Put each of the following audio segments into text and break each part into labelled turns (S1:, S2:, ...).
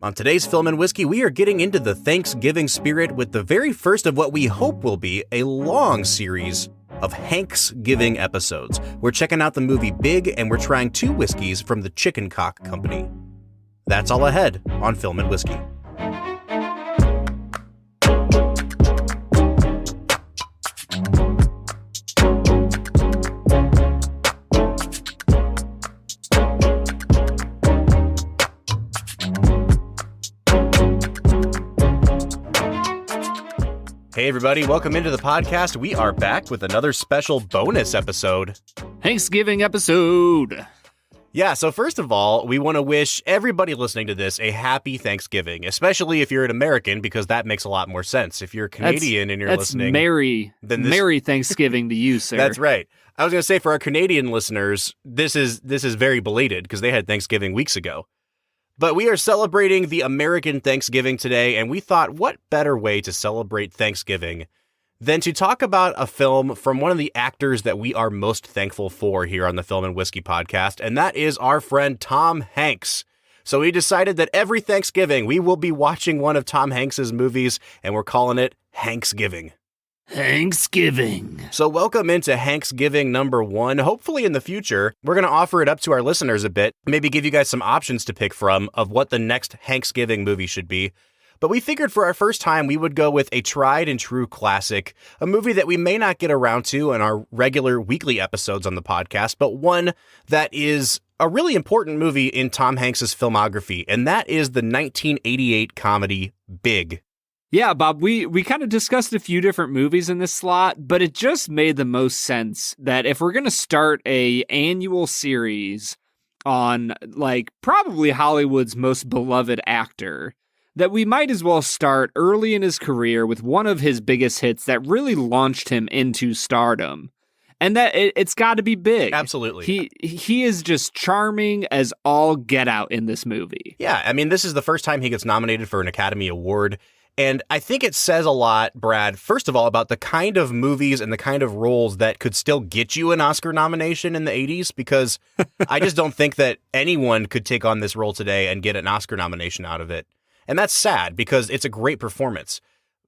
S1: On today's Film and Whiskey, we are getting into the Thanksgiving spirit with the very first of what we hope will be a long series of Hanksgiving episodes. We're checking out the movie Big, and we're trying 2 whiskeys from the Chicken Cock Company. That's all ahead on Film and Whiskey. Hey everybody, welcome into the podcast. We are back with another special bonus episode.
S2: Hanksgiving episode.
S1: Yeah, so first of all, we want to wish everybody listening to this a happy Thanksgiving, especially if you're an American, because that makes a lot more sense. If you're a Canadian and you're listening...
S2: Merry Thanksgiving to you, sir.
S1: That's right. I was going to say, for our Canadian listeners, this is very belated, because they had Thanksgiving weeks ago. But we are celebrating the American Thanksgiving today, and we thought, what better way to celebrate Thanksgiving than to talk about a film from one of the actors that we are most thankful for here on the Film and Whiskey podcast, and that is our friend Tom Hanks. So we decided that every Thanksgiving we will be watching one of Tom Hanks's movies, and we're calling it Hanksgiving.
S2: Hanksgiving.
S1: So welcome into Hanksgiving number 1. Hopefully in the future, we're going to offer it up to our listeners a bit, maybe give you guys some options to pick from of what the next Hanksgiving movie should be. But we figured for our first time, we would go with a tried and true classic, a movie that we may not get around to in our regular weekly episodes on the podcast, but one that is a really important movie in Tom Hanks's filmography, and that is the 1988 comedy Big.
S2: Yeah, Bob, we kind of discussed a few different movies in this slot, but it just made the most sense that if we're going to start a annual series on, like, probably Hollywood's most beloved actor, that we might as well start early in his career with one of his biggest hits that really launched him into stardom. And that it's got to be Big.
S1: Absolutely.
S2: He is just charming as all get out in this movie.
S1: Yeah, I mean, this is the first time he gets nominated for an Academy Award. And I think it says a lot, Brad, first of all, about the kind of movies and the kind of roles that could still get you an Oscar nomination in the 80s, because I just don't think that anyone could take on this role today and get an Oscar nomination out of it. And that's sad, because it's a great performance.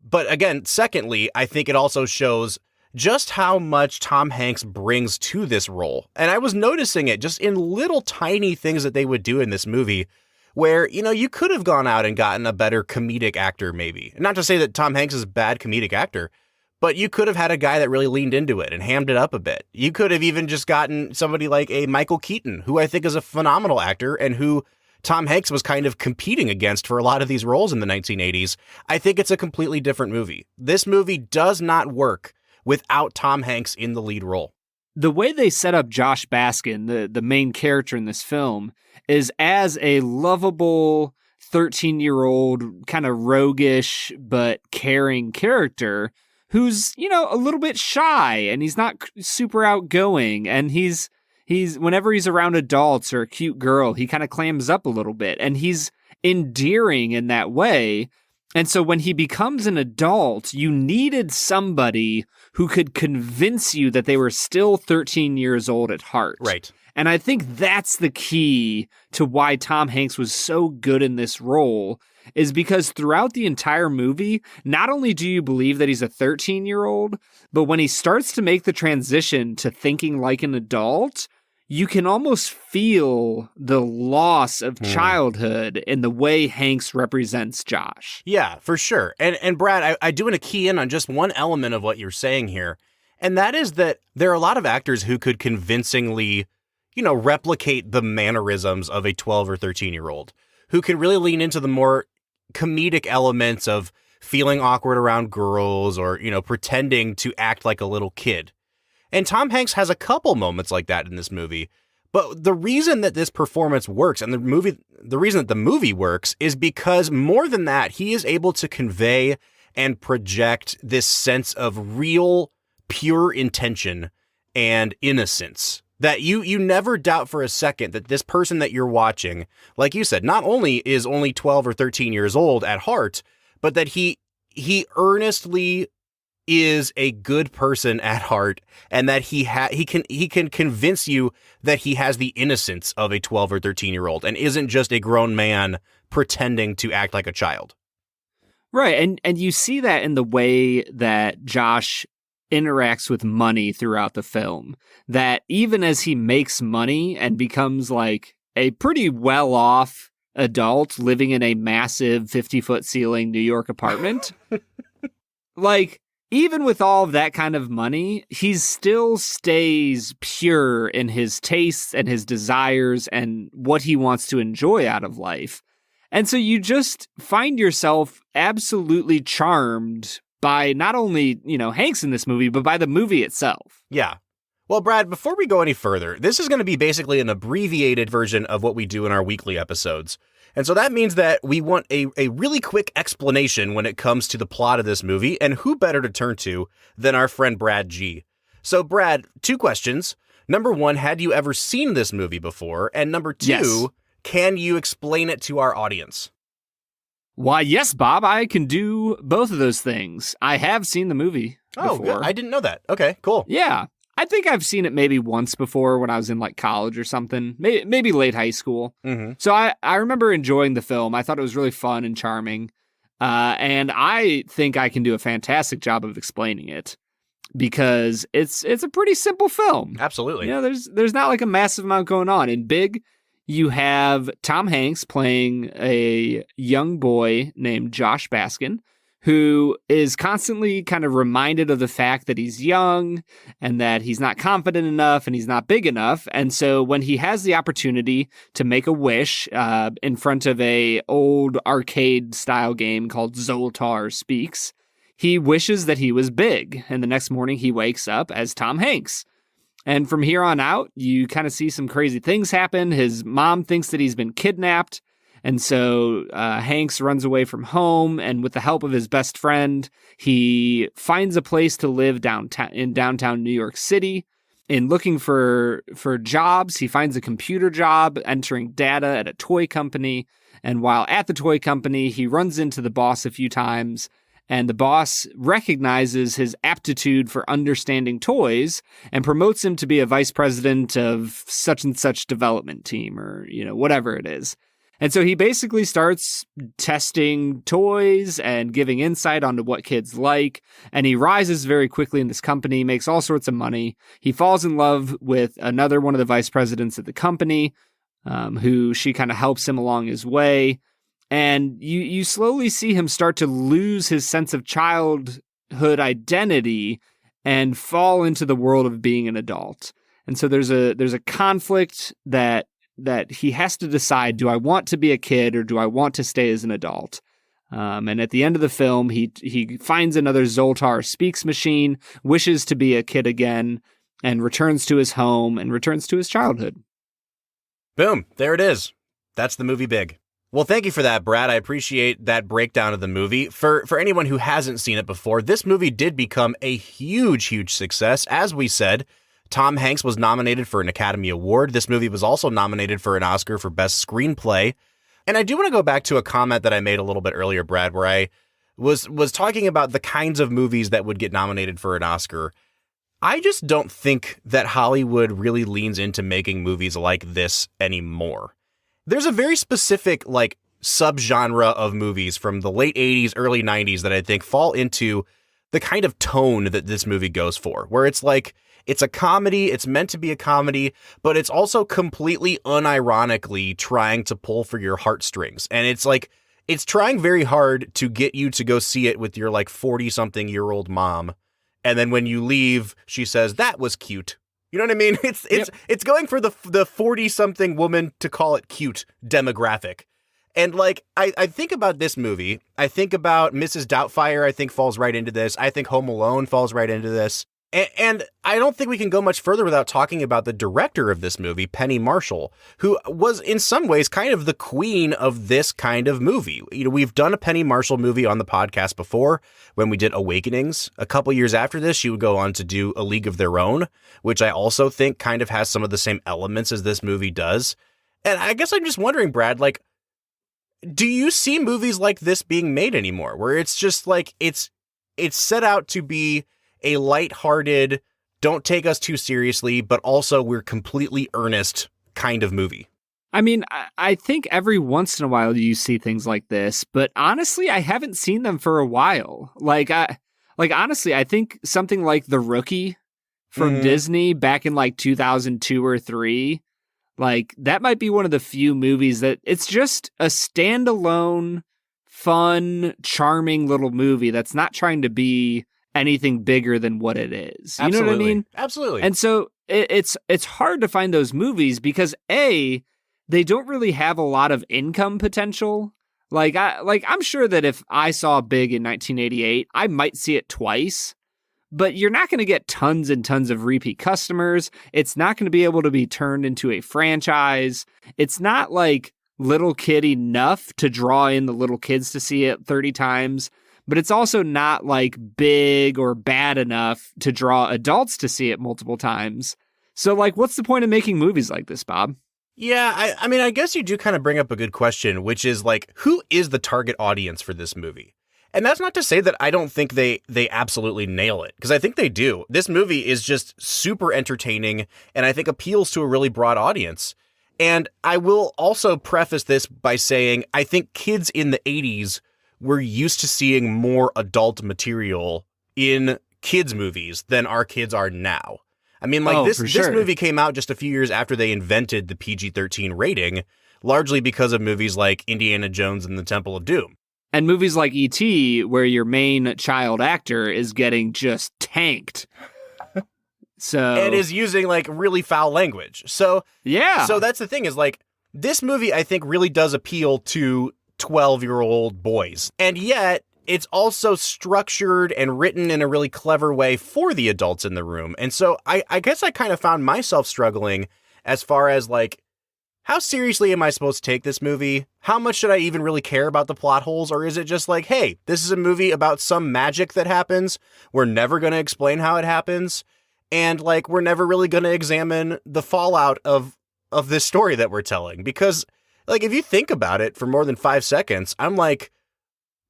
S1: But again, secondly, I think it also shows just how much Tom Hanks brings to this role. And I was noticing it just in little tiny things that they would do in this movie, where, you know, you could have gone out and gotten a better comedic actor, maybe. Not to say that Tom Hanks is a bad comedic actor, but you could have had a guy that really leaned into it and hammed it up a bit. You could have even just gotten somebody like a Michael Keaton, who I think is a phenomenal actor and who Tom Hanks was kind of competing against for a lot of these roles in the 1980s. I think it's a completely different movie. This movie does not work without Tom Hanks in the lead role.
S2: The way they set up Josh Baskin, the main character in this film, is as a lovable 13-year-old, kind of roguish but caring character who's, you know, a little bit shy, and he's not super outgoing, and he's whenever he's around adults or a cute girl, he kind of clams up a little bit, and he's endearing in that way. And so when he becomes an adult, you needed somebody who could convince you that they were still 13 years old at heart.
S1: Right.
S2: And I think that's the key to why Tom Hanks was so good in this role, is because throughout the entire movie, not only do you believe that he's a 13-year-old, but when he starts to make the transition to thinking like an adult, you can almost feel the loss of childhood in the way Hanks represents Josh.
S1: Yeah, for sure. And Brad, I do want to key in on just one element of what you're saying here, and that is that there are a lot of actors who could convincingly, you know, replicate the mannerisms of a 12 or 13-year-old, who can really lean into the more comedic elements of feeling awkward around girls or, you know, pretending to act like a little kid. And Tom Hanks has a couple moments like that in this movie. But the reason that this performance works and the reason that the movie works is because more than that, he is able to convey and project this sense of real, pure intention and innocence that you never doubt for a second that this person that you're watching, like you said, not only is only 12 or 13 years old at heart, but that he earnestly is a good person at heart, and that he can convince you that he has the innocence of a 12 or 13-year-old and isn't just a grown man pretending to act like a child.
S2: Right, and you see that in the way that Josh interacts with money throughout the film, that even as he makes money and becomes like a pretty well-off adult living in a massive 50-foot ceiling New York apartment, like, even with all of that kind of money, he still stays pure in his tastes and his desires and what he wants to enjoy out of life. And so you just find yourself absolutely charmed by not only, Hanks in this movie, but by the movie itself.
S1: Yeah. Well, Brad, before we go any further, this is going to be basically an abbreviated version of what we do in our weekly episodes. And so that means that we want a really quick explanation when it comes to the plot of this movie, and who better to turn to than our friend Brad G. So, Brad, 2 questions. Number 1, had you ever seen this movie before? And number 2,
S2: Yes.
S1: Can you explain it to our audience?
S2: Why, yes, Bob, I can do both of those things. I have seen the movie
S1: Oh,
S2: before.
S1: good. I didn't know that. Okay, cool.
S2: Yeah. I think I've seen it maybe once before when I was in like college or something, maybe late high school.
S1: Mm-hmm.
S2: So I remember enjoying the film. I thought it was really fun and charming. And I think I can do a fantastic job of explaining it because it's a pretty simple film.
S1: Absolutely.
S2: There's not like a massive amount going on. In Big, you have Tom Hanks playing a young boy named Josh Baskin, who is constantly kind of reminded of the fact that he's young and that he's not confident enough and he's not big enough. And so when he has the opportunity to make a wish in front of a old arcade style game called Zoltar Speaks, he wishes that he was big. And the next morning he wakes up as Tom Hanks. And from here on out, you kind of see some crazy things happen. His mom thinks that he's been kidnapped. And so Hanks runs away from home, and with the help of his best friend, he finds a place to live in downtown New York City. In looking for jobs, he finds a computer job entering data at a toy company. And while at the toy company, he runs into the boss a few times, and the boss recognizes his aptitude for understanding toys and promotes him to be a vice president of such and such development team, or whatever it is. And so he basically starts testing toys and giving insight onto what kids like. And he rises very quickly in this company, makes all sorts of money. He falls in love with another one of the vice presidents at the company, who she kind of helps him along his way. And you slowly see him start to lose his sense of childhood identity and fall into the world of being an adult. And so there's a conflict that he has to decide, do I want to be a kid or do I want to stay as an adult? And at the end of the film, he finds another Zoltar Speaks machine, wishes to be a kid again, and returns to his home and returns to his childhood.
S1: Boom. There it is. That's the movie Big. Well, thank you for that, Brad. I appreciate that breakdown of the movie. For anyone who hasn't seen it before, this movie did become a huge, huge success. As we said, Tom Hanks was nominated for an Academy Award. This movie was also nominated for an Oscar for Best Screenplay. And I do want to go back to a comment that I made a little bit earlier, Brad, where I was talking about the kinds of movies that would get nominated for an Oscar. I just don't think that Hollywood really leans into making movies like this anymore. There's a very specific, subgenre of movies from the late 80s, early 90s that I think fall into the kind of tone that this movie goes for, where it's like, it's a comedy, it's meant to be a comedy, but it's also completely unironically trying to pull for your heartstrings. And it's trying very hard to get you to go see it with your 40-something-year-old mom. And then when you leave, she says, that was cute. You know what I mean? It's going for the 40-something woman to call it cute demographic. And I think about this movie. I think about Mrs. Doubtfire, I think falls right into this. I think Home Alone falls right into this. And I don't think we can go much further without talking about the director of this movie, Penny Marshall, who was in some ways kind of the queen of this kind of movie. We've done a Penny Marshall movie on the podcast before when we did Awakenings. A couple years after this, she would go on to do A League of Their Own, which I also think kind of has some of the same elements as this movie does. And I guess I'm just wondering, Brad, do you see movies like this being made anymore, where it's just it's it's set out to be a lighthearted, don't take us too seriously, but also we're completely earnest kind of movie.
S2: I mean, I think every once in a while you see things like this, but honestly, I haven't seen them for a while. Honestly, I think something like The Rookie from Disney back in like 2002 or 3, like that might be one of the few movies that it's just a standalone, fun, charming little movie that's not trying to be anything bigger than what it is. You know what I mean?
S1: Absolutely.
S2: And so it's hard to find those movies because they don't really have a lot of income potential. I'm sure that if I saw Big in 1988, I might see it twice, but you're not going to get tons and tons of repeat customers. It's not going to be able to be turned into a franchise. It's not like little kid enough to draw in the little kids to see it 30 times, but it's also not like big or bad enough to draw adults to see it multiple times. So like, what's the point of making movies like this, Bob?
S1: Yeah, I mean, I guess you do kind of bring up a good question, which is like, who is the target audience for this movie? And that's not to say that I don't think they absolutely nail it, because I think they do. This movie is just super entertaining and I think appeals to a really broad audience. And I will also preface this by saying I think kids in the 80s were used to seeing more adult material in kids' movies than our kids are now. I mean, like, this movie came out just a few years after they invented the PG-13 rating, largely because of movies like Indiana Jones and the Temple of Doom.
S2: And movies like E.T., where your main child actor is getting just tanked.
S1: And is using, like, really foul language. So,
S2: yeah.
S1: So that's the thing is, like, this movie, I think, really does appeal to 12-year-old boys. And yet, it's also structured and written in a really clever way for the adults in the room. And so I guess I kind of found myself struggling as far as like, how seriously am I supposed to take this movie? How much should I even really care about the plot holes? Or is it just like, hey, this is a movie about some magic that happens. We're never going to explain how it happens. And like, we're never really going to examine the fallout of this story that we're telling. Because like, if you think about it for more than 5 seconds, I'm like,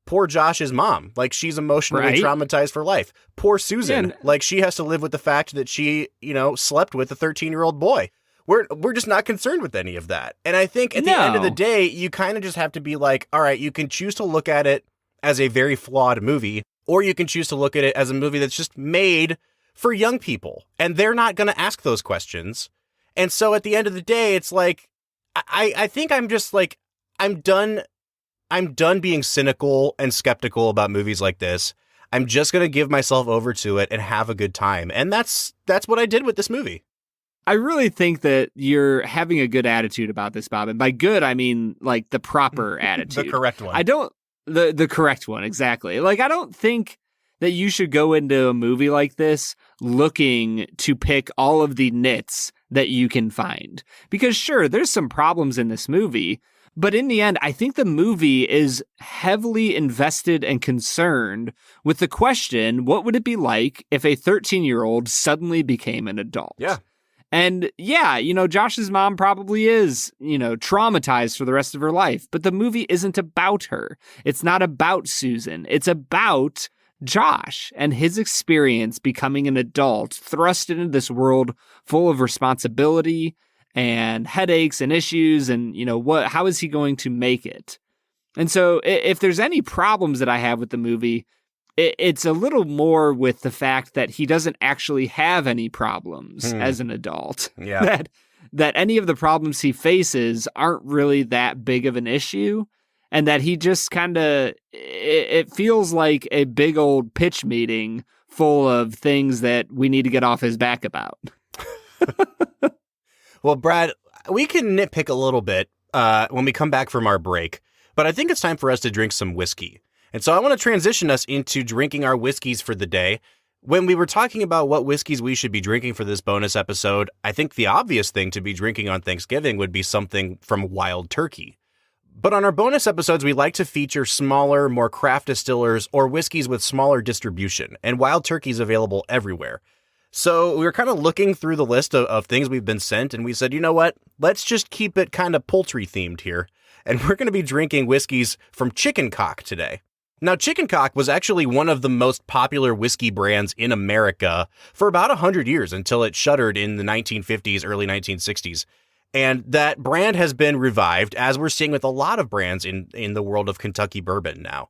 S1: poor Josh's mom, like she's emotionally traumatized for life. Poor Susan, like she has to live with the fact that she, slept with a 13-year-old boy. We're just not concerned with any of that. And I think at the end of the day, you kind of just have to be like, all right, you can choose to look at it as a very flawed movie, or you can choose to look at it as a movie that's just made for young people. And they're not going to ask those questions. And so at the end of the day, it's like, I think I'm just like, I'm done being cynical and skeptical about movies like this. I'm just going to give myself over to it and have a good time. And that's what I did with this movie.
S2: I really think that you're having a good attitude about this, Bob. And by good, I mean like the proper attitude.
S1: The correct one.
S2: The correct one, exactly. Like, I don't think that you should go into a movie like this looking to pick all of the nits that you can find. Because sure, there's some problems in this movie, but in the end, I think the movie is heavily invested and concerned with the question, what would it be like if a 13-year-old suddenly became an adult?
S1: Yeah.
S2: And yeah, Josh's mom probably is, traumatized for the rest of her life, but the movie isn't about her. It's not about Susan. It's about Josh and his experience becoming an adult, thrust into this world full of responsibility and headaches and issues, and how is he going to make it? And so if there's any problems that I have with the movie, it's a little more with the fact that he doesn't actually have any problems as an adult.
S1: Yeah.
S2: that any of the problems he faces aren't really that big of an issue, and that he just kind of, it feels like a big old pitch meeting full of things that we need to get off his back about.
S1: Well, Brad, we can nitpick a little bit when we come back from our break, but I think it's time for us to drink some whiskey. And so I want to transition us into drinking our whiskeys for the day. When we were talking about what whiskeys we should be drinking for this bonus episode, I think the obvious thing to be drinking on Thanksgiving would be something from Wild Turkey. But on our bonus episodes, we like to feature smaller, more craft distillers or whiskeys with smaller distribution, and Wild Turkey is available everywhere. So we were kind of looking through the list of things we've been sent, and we said, you know what? Let's just keep it kind of poultry themed here. And we're going to be drinking whiskeys from Chicken Cock today. Now, Chicken Cock was actually one of the most popular whiskey brands in America for about 100 years until it shuttered in the 1950s, early 1960s. And that brand has been revived, as we're seeing with a lot of brands in the world of Kentucky bourbon now.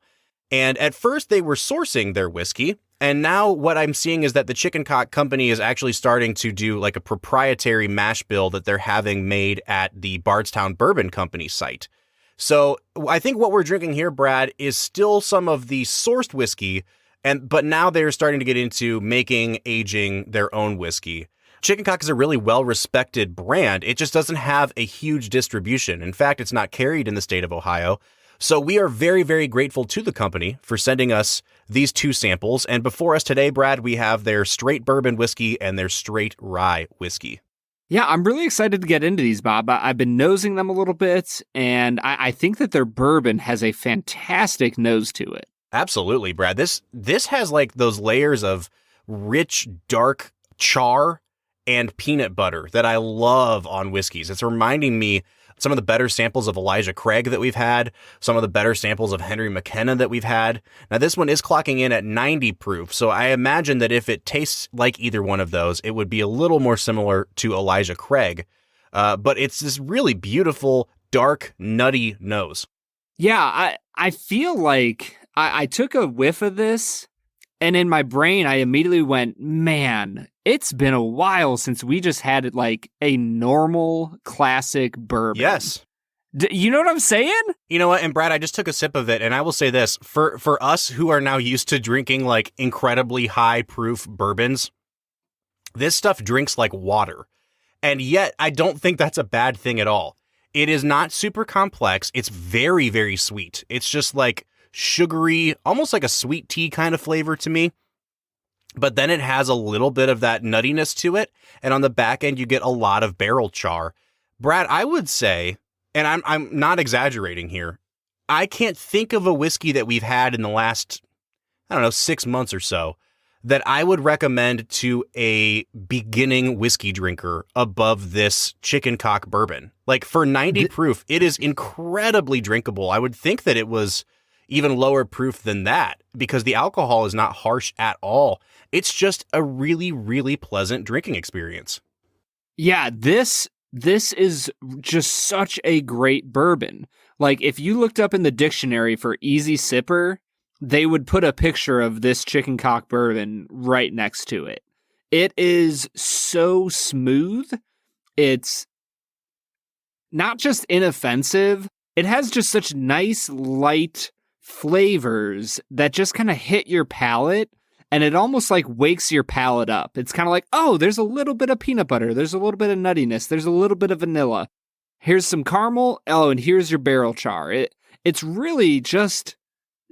S1: And at first, they were sourcing their whiskey. And now what I'm seeing is that the Chicken Cock Company is actually starting to do like a proprietary mash bill that they're having made at the Bardstown Bourbon Company site. So I think what we're drinking here, Brad, is still some of the sourced whiskey, but now they're starting to get into making, aging their own whiskey. Chicken Cock is a really well-respected brand. It just doesn't have a huge distribution. In fact, it's not carried in the state of Ohio. So we are very, very grateful to the company for sending us these two samples. And before us today, Brad, we have their straight bourbon whiskey and their straight rye whiskey.
S2: Yeah, I'm really excited to get into these, Bob. I've been nosing them a little bit, and I think that their bourbon has a fantastic nose to it.
S1: Absolutely, Brad. This has like those layers of rich, dark char and peanut butter that I love on whiskeys. It's reminding me some of the better samples of Elijah Craig that we've had, some of the better samples of Henry McKenna that we've had. Now, this one is clocking in at 90 proof, so I imagine that if it tastes like either one of those, it would be a little more similar to Elijah Craig. But it's this really beautiful, dark, nutty nose.
S2: Yeah, I feel like I took a whiff of this, and in my brain, I immediately went, man, it's been a while since we just had like a normal classic bourbon.
S1: Yes.
S2: You know what I'm saying?
S1: You know what? And Brad, I just took a sip of it, and I will say this, for us who are now used to drinking like incredibly high proof bourbons, this stuff drinks like water. And yet I don't think that's a bad thing at all. It is not super complex. It's very, very sweet. It's just like sugary, almost like a sweet tea kind of flavor to me. But then it has a little bit of that nuttiness to it. And on the back end, you get a lot of barrel char. Brad, I would say, and I'm not exaggerating here, I can't think of a whiskey that we've had in the last, 6 months or so that I would recommend to a beginning whiskey drinker above this Chicken Cock bourbon. Like for 90 proof, it is incredibly drinkable. I would think that it was even lower proof than that because the alcohol is not harsh at all. It's just a really, really pleasant drinking experience.
S2: Yeah, this is just such a great bourbon. Like if you looked up in the dictionary for easy sipper, they would put a picture of this Chicken Cock bourbon right next to it. It is so smooth. It's not just inoffensive. It has just such nice, light flavors that just kind of hit your palate, and it almost like wakes your palate up. It's kind of like, oh, there's a little bit of peanut butter. There's a little bit of nuttiness. There's a little bit of vanilla. Here's some caramel. Oh, and here's your barrel char. It's really just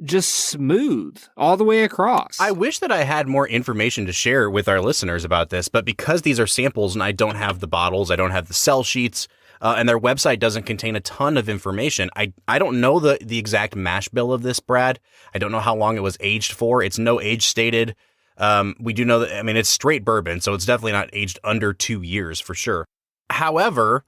S2: smooth all the way across.
S1: I wish that I had more information to share with our listeners about this, but because these are samples and I don't have the bottles, I don't have the sell sheets, and their website doesn't contain a ton of information, I don't know the exact mash bill of this, Brad. I don't know how long it was aged for. It's no age stated. We do know that, it's straight bourbon, so it's definitely not aged under 2 years for sure. However,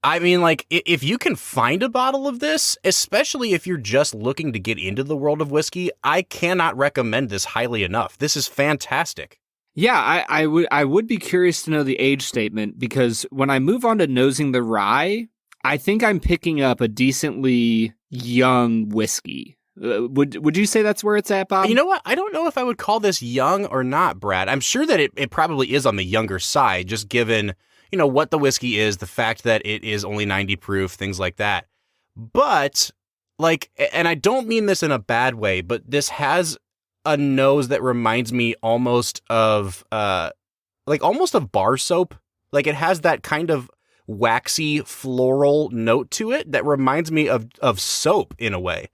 S1: if you can find a bottle of this, especially if you're just looking to get into the world of whiskey, I cannot recommend this highly enough. This is fantastic.
S2: Yeah, I would be curious to know the age statement, because when I move on to nosing the rye, I think I'm picking up a decently young whiskey. Would you say that's where it's at, Bob?
S1: You know what? I don't know if I would call this young or not, Brad. I'm sure that it probably is on the younger side, just given what the whiskey is, the fact that it is only 90 proof, things like that. But and I don't mean this in a bad way, but this has a nose that reminds me almost of bar soap. Like it has that kind of waxy floral note to it that reminds me of soap in a way.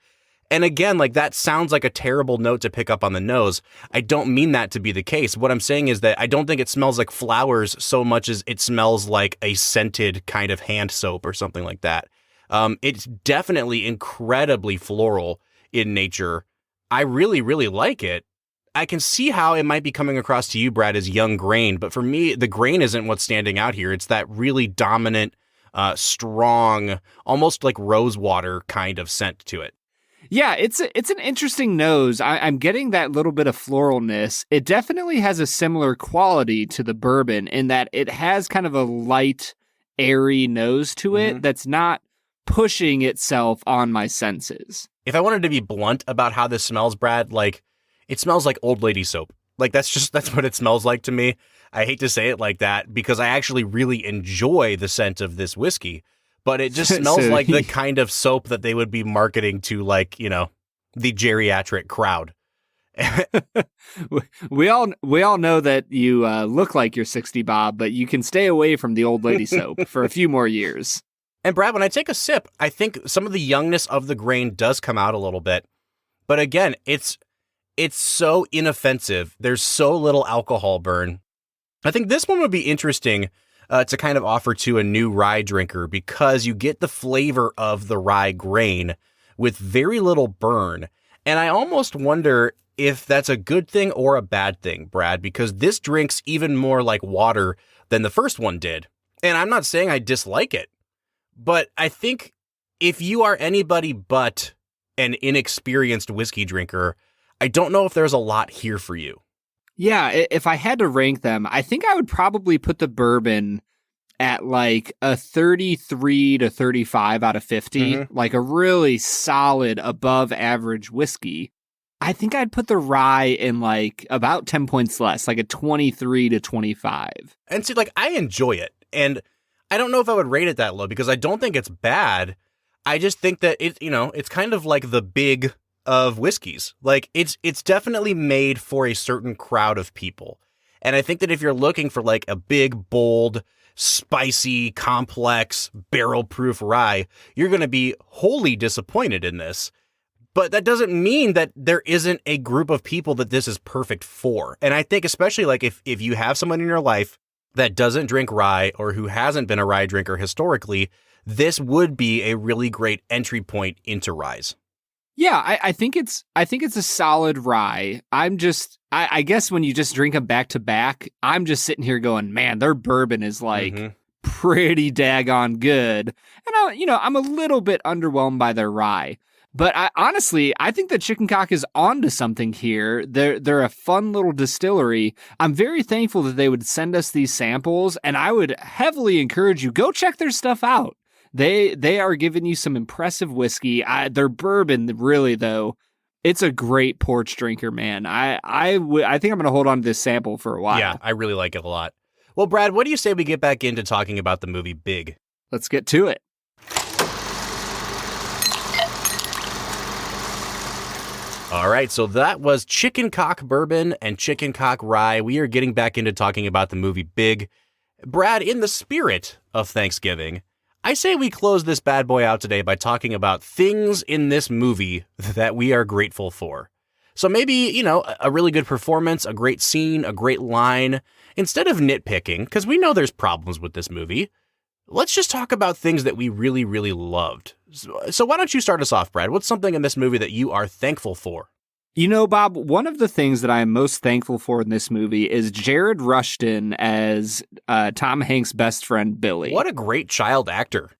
S1: And again, that sounds like a terrible note to pick up on the nose. I don't mean that to be the case. What I'm saying is that I don't think it smells like flowers so much as it smells like a scented kind of hand soap or something like that. It's definitely incredibly floral in nature. I really, really like it. I can see how it might be coming across to you, Brad, as young grain. But for me, the grain isn't what's standing out here. It's that really dominant, strong, almost like rose water kind of scent to it.
S2: Yeah, it's an interesting nose. I'm getting that little bit of floralness. It definitely has a similar quality to the bourbon in that it has kind of a light, airy nose to it that's not pushing itself on my senses.
S1: If I wanted to be blunt about how this smells, Brad, like, it smells like old lady soap. Like, that's what it smells like to me. I hate to say it like that because I actually really enjoy the scent of this whiskey. But it just smells like the kind of soap that they would be marketing to, like, you know, the geriatric crowd.
S2: we all know that you look like you're 60, Bob, but you can stay away from the old lady soap for a few more years.
S1: And Brad, when I take a sip, I think some of the youngness of the grain does come out a little bit. But again, it's so inoffensive. There's so little alcohol burn. I think this one would be interesting to kind of offer to a new rye drinker because you get the flavor of the rye grain with very little burn. And I almost wonder if that's a good thing or a bad thing, Brad, because this drinks even more like water than the first one did. And I'm not saying I dislike it, but I think if you are anybody but an inexperienced whiskey drinker, I don't know if there's a lot here for you.
S2: Yeah, if I had to rank them, I think I would probably put the bourbon at like a 33 to 35 out of 50, like a really solid above average whiskey. I think I'd put the rye in like about 10 points less, like a 23 to 25.
S1: And see, like, I enjoy it. And I don't know if I would rate it that low because I don't think it's bad. I just think that it's kind of like the big of whiskeys. Like, it's definitely made for a certain crowd of people. And I think that if you're looking for like a big, bold, spicy, complex, barrel-proof rye, you're going to be wholly disappointed in this. But that doesn't mean that there isn't a group of people that this is perfect for. And I think especially like if you have someone in your life that doesn't drink rye or who hasn't been a rye drinker historically, this would be a really great entry point into ryes.
S2: Yeah, I think it's a solid rye. I guess when you just drink them back to back, I'm just sitting here going, man, their bourbon is like pretty daggone good. And I'm a little bit underwhelmed by their rye. But honestly, I think that Chicken Cock is onto something here. They're a fun little distillery. I'm very thankful that they would send us these samples, and I would heavily encourage you, go check their stuff out. They are giving you some impressive whiskey. Their bourbon, really, though, it's a great porch drinker, man. I think I'm going to hold on to this sample for a while.
S1: Yeah, I really like it a lot. Well, Brad, what do you say we get back into talking about the movie Big?
S2: Let's get to it.
S1: All right, so that was Chicken Cock Bourbon and Chicken Cock Rye. We are getting back into talking about the movie Big. Brad, in the spirit of Thanksgiving, I say we close this bad boy out today by talking about things in this movie that we are grateful for. So maybe, a really good performance, a great scene, a great line. Instead of nitpicking, because we know there's problems with this movie, let's just talk about things that we really, really loved. So why don't you start us off, Brad? What's something in this movie that you are thankful for?
S2: Bob, one of the things that I am most thankful for in this movie is Jared Rushton as Tom Hanks' best friend, Billy.
S1: What a great child actor.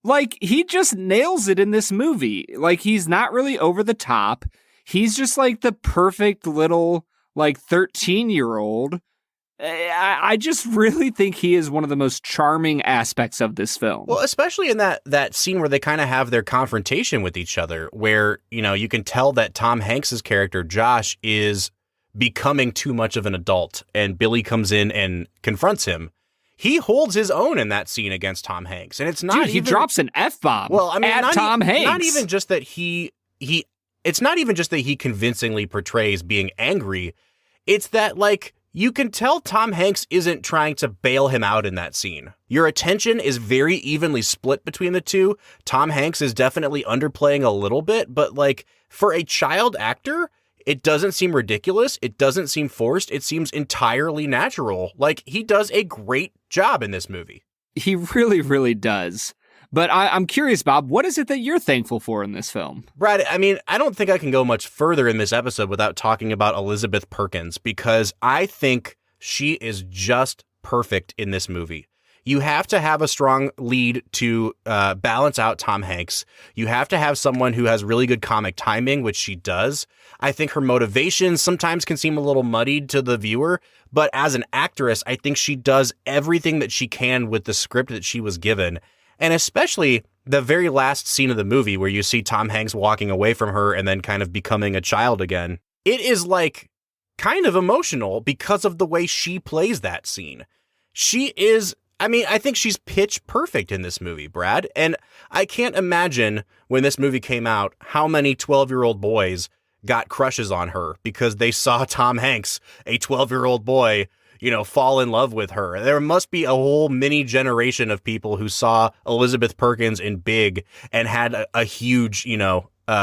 S2: Like, he just nails it in this movie. Like, he's not really over the top. He's just like the perfect little, like, 13-year-old. I just really think he is one of the most charming aspects of this film.
S1: Well, especially in that scene where they kind of have their confrontation with each other, where, you can tell that Tom Hanks's character, Josh, is becoming too much of an adult, and Billy comes in and confronts him. He holds his own in that scene against Tom Hanks, and it's not
S2: he drops an F-bomb at Tom Hanks.
S1: Not even just that it's not even just that he convincingly portrays being angry. It's that, like, you can tell Tom Hanks isn't trying to bail him out in that scene. Your attention is very evenly split between the two. Tom Hanks is definitely underplaying a little bit, but like for a child actor, it doesn't seem ridiculous. It doesn't seem forced. It seems entirely natural. Like, he does a great job in this movie.
S2: He really, really does. But I'm curious, Bob, what is it that you're thankful for in this film?
S1: Brad, I mean, I don't think I can go much further in this episode without talking about Elizabeth Perkins, because I think she is just perfect in this movie. You have to have a strong lead to balance out Tom Hanks. You have to have someone who has really good comic timing, which she does. I think her motivations sometimes can seem a little muddied to the viewer, but as an actress, I think she does everything that she can with the script that she was given. And especially the very last scene of the movie where you see Tom Hanks walking away from her and then kind of becoming a child again. It is like kind of emotional because of the way she plays that scene. She is, I mean, I think she's pitch perfect in this movie, Brad. And I can't imagine when this movie came out, how many 12-year-old boys got crushes on her because they saw Tom Hanks, a 12-year-old boy, fall in love with her. There must be a whole mini generation of people who saw Elizabeth Perkins in Big and had a huge,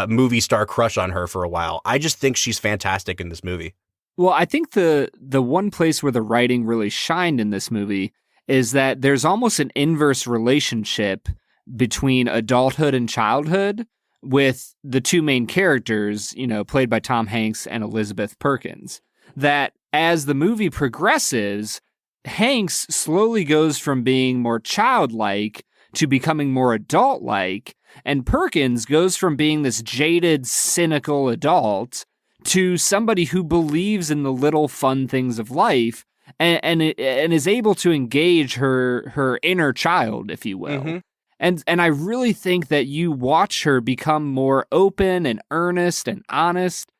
S1: movie star crush on her for a while. I just think she's fantastic in this movie.
S2: Well, I think the one place where the writing really shined in this movie is that there's almost an inverse relationship between adulthood and childhood with the two main characters, played by Tom Hanks and Elizabeth Perkins. That as the movie progresses, Hanks slowly goes from being more childlike to becoming more adult-like, and Perkins goes from being this jaded, cynical adult to somebody who believes in the little fun things of life and is able to engage her inner child, if you will. Mm-hmm. And I really think that you watch her become more open and earnest and honest,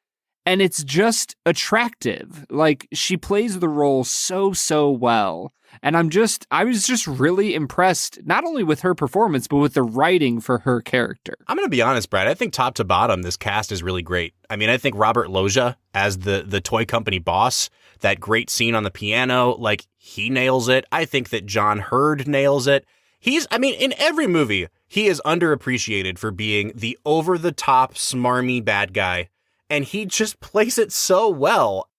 S2: and it's just attractive. Like, she plays the role so well. And I was just really impressed, not only with her performance, but with the writing for her character.
S1: I'm going to be honest, Brad. I think top to bottom, this cast is really great. I mean, I think Robert Loggia as the toy company boss, that great scene on the piano, like, he nails it. I think that John Hurd nails it. In every movie, he is underappreciated for being the over-the-top, smarmy bad guy. And he just plays it so well.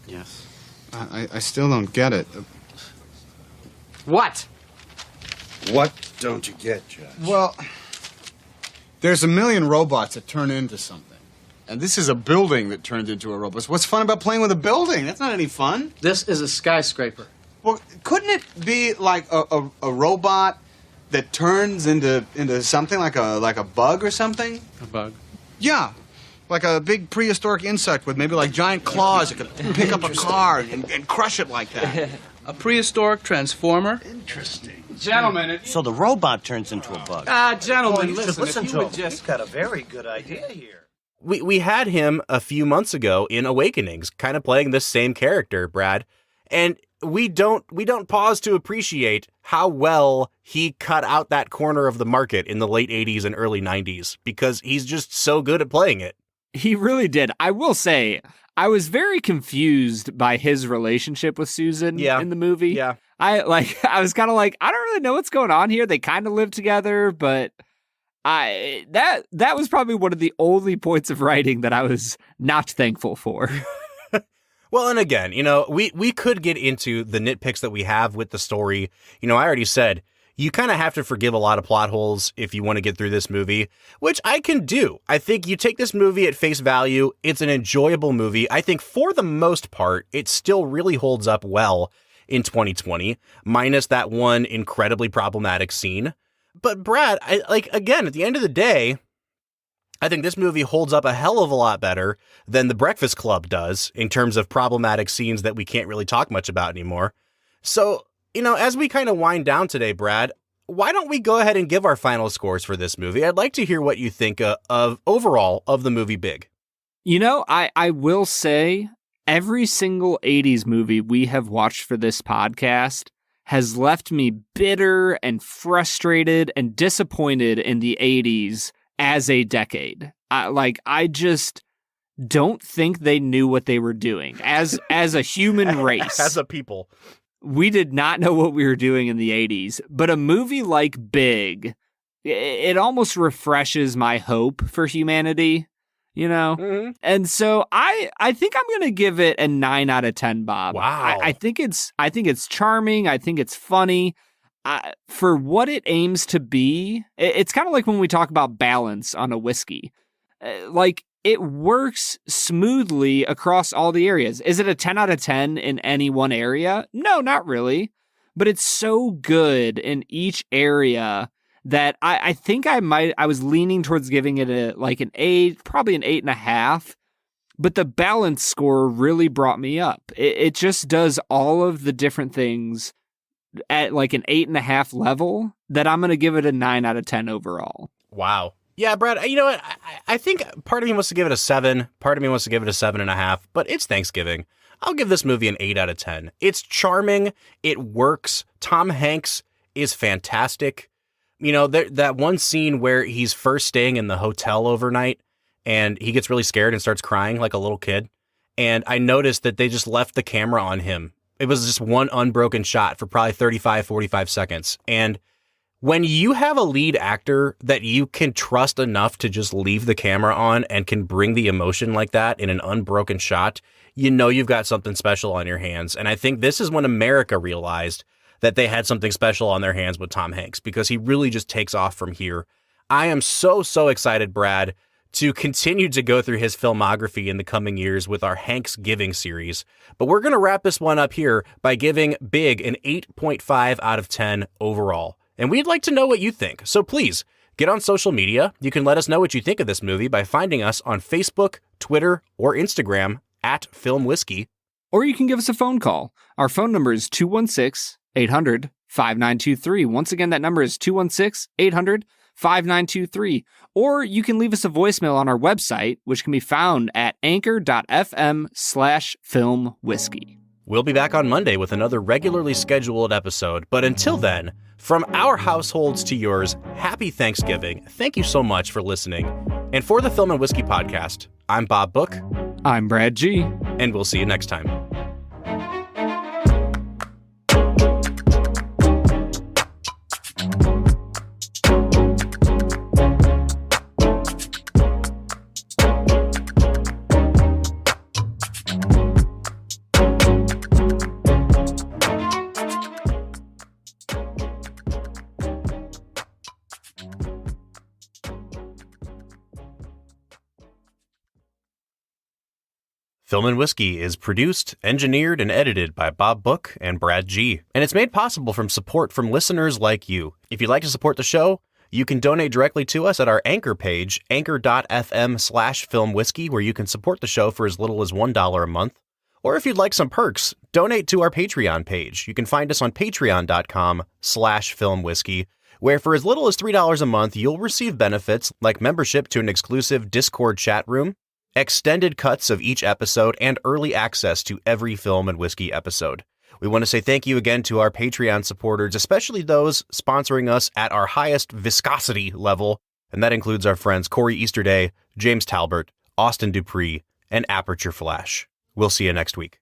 S3: Yes. I still don't get it.
S4: What?
S3: What don't you get, Judge?
S5: Well, there's a million robots that turn into something. And this is a building that turned into a robot. What's fun about playing with a building? That's not any fun.
S4: This is a skyscraper.
S5: Well, couldn't it be like a robot that turns into something like a bug or something?
S4: A bug?
S5: Yeah. Like a big prehistoric insect with maybe like giant claws that could pick up a car and crush it like that.
S4: A prehistoric transformer?
S3: Interesting.
S4: Gentlemen,
S6: So the robot turns into a bug.
S4: Gentlemen,
S6: You should
S4: listen,
S6: listen
S4: if
S6: to
S4: you
S6: him.
S4: would just...
S6: He's got a very good idea here.
S1: We had him a few months ago in Awakenings, kind of playing this same character, Brad. And we don't pause to appreciate how well he cut out that corner of the market in the late 80s and early 90s, because he's just so good at playing it.
S2: He really did. I will say, I was very confused by his relationship with Susan in the movie.
S1: Yeah.
S2: I was kind of like, I don't really know what's going on here. They kind of live together, but that was probably one of the only points of writing that I was not thankful for.
S1: Well, and again, we could get into the nitpicks that we have with the story. I already said, you kind of have to forgive a lot of plot holes if you want to get through this movie, which I can do. I think you take this movie at face value. It's an enjoyable movie. I think for the most part, it still really holds up well in 2020, minus that one incredibly problematic scene. But Brad, again, at the end of the day, I think this movie holds up a hell of a lot better than The Breakfast Club does in terms of problematic scenes that we can't really talk much about anymore. So, as we kind of wind down today, Brad, why don't we go ahead and give our final scores for this movie? I'd like to hear what you think of overall of the movie Big.
S2: I will say every single 80s movie we have watched for this podcast has left me bitter and frustrated and disappointed in the 80s as a decade. I just don't think they knew what they were doing as a human race.
S1: As a people.
S2: We did not know what we were doing in the 80s, but a movie like Big, it almost refreshes my hope for humanity, Mm-hmm. And so I think I'm going to give it a 9 out of 10, Bob.
S1: Wow.
S2: I think it's charming. I think it's funny. For what it aims to be, it's kind of like when we talk about balance on a whiskey. It works smoothly across all the areas. Is it a 10 out of 10 in any one area? No, not really. but it's so good in each area that I think I was leaning towards giving it an 8, probably an 8.5. But the balance score really brought me up. It just does all of the different things at like an 8.5 level that I'm going to give it a 9 out of 10 overall.
S1: Wow. Yeah, Brad, you know what? I think part of me wants to give it a 7. Part of me wants to give it a 7.5, but it's Thanksgiving. I'll give this movie an 8 out of 10. It's charming. It works. Tom Hanks is fantastic. You know, that one scene where he's first staying in the hotel overnight and he gets really scared and starts crying like a little kid. And I noticed that they just left the camera on him. It was just one unbroken shot for probably 35, 45 seconds. And when you have a lead actor that you can trust enough to just leave the camera on and can bring the emotion like that in an unbroken shot, you know you've got something special on your hands. And I think this is when America realized that they had something special on their hands with Tom Hanks, because he really just takes off from here. I am so excited, Brad, to continue to go through his filmography in the coming years with our Hanksgiving series. But we're going to wrap this one up here by giving Big an 8.5 out of 10 overall. And we'd like to know what you think. So please get on social media. You can let us know what you think of this movie by finding us on Facebook, Twitter, or Instagram at Film Whiskey.
S2: Or you can give us a phone call. Our phone number is 216-800-5923. Once again, that number is 216-800-5923. Or you can leave us a voicemail on our website, which can be found at anchor.fm/filmwhiskey.
S1: We'll be back on Monday with another regularly scheduled episode. But until then, from our households to yours, happy Thanksgiving. Thank you so much for listening. And for the Film and Whiskey Podcast, I'm Bob Book.
S2: I'm Brad G.
S1: And we'll see you next time. Film and Whiskey is produced, engineered, and edited by Bob Book and Brad G. And it's made possible from support from listeners like you. If you'd like to support the show, you can donate directly to us at our Anchor page, anchor.fm/filmwhiskey, where you can support the show for as little as $1 a month. Or if you'd like some perks, donate to our Patreon page. You can find us on patreon.com/filmwhiskey, where for as little as $3 a month, you'll receive benefits like membership to an exclusive Discord chat room, extended cuts of each episode, and early access to every Film and Whiskey episode. We want to say thank you again to our Patreon supporters, especially those sponsoring us at our highest viscosity level, and that includes our friends Corey Easterday, James Talbert, Austin Dupree, and Aperture Flash. We'll see you next week.